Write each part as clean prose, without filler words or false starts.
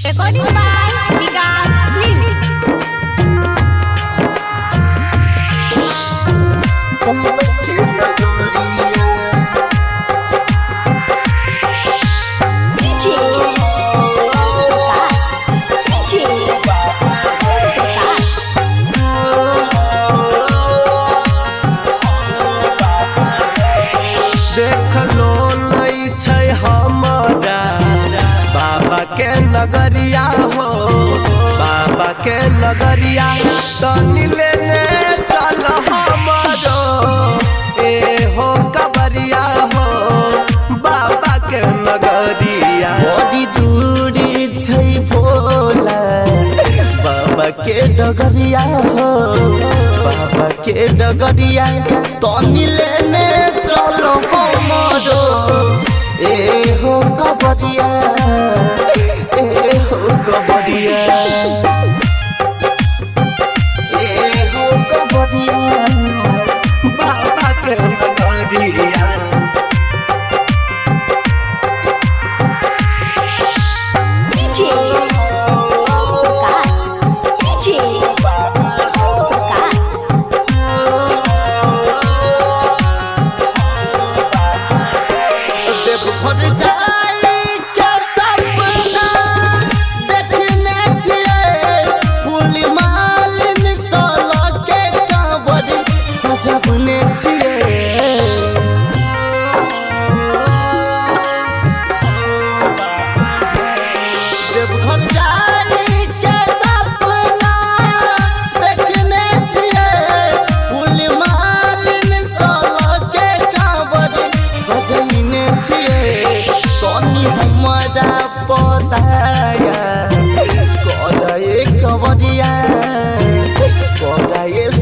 Recording by Vikas Film. नगरिया हो बाबा के नगरिया तनी लेने चल हमारो ए हो कबरिया हो बाबा के नगरिया बड़ी दूरी छै भोला बाबा के नगरिया हो बाबा के नगरिया तनी लेने चल हमारो ए हो कबरिया कबड्डिया बाबा के नगरिया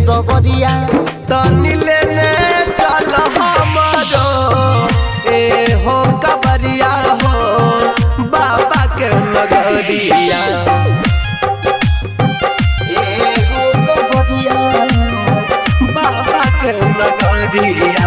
सबरिया तनी लेने चल हमारो ए हो कबरिया हो बाबा के नगरिया ए हो कबरिया बाबा के नगरिया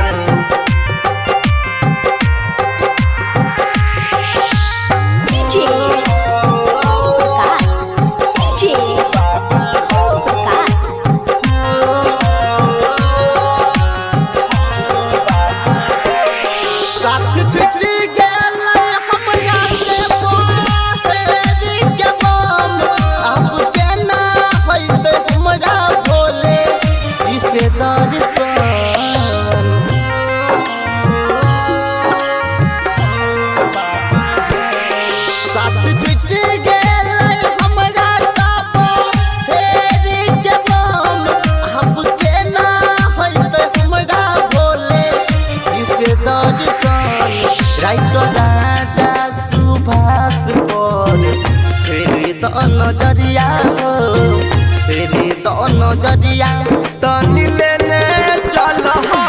नजरिया हो तेरी तो नजरिया तनी लेने चल हो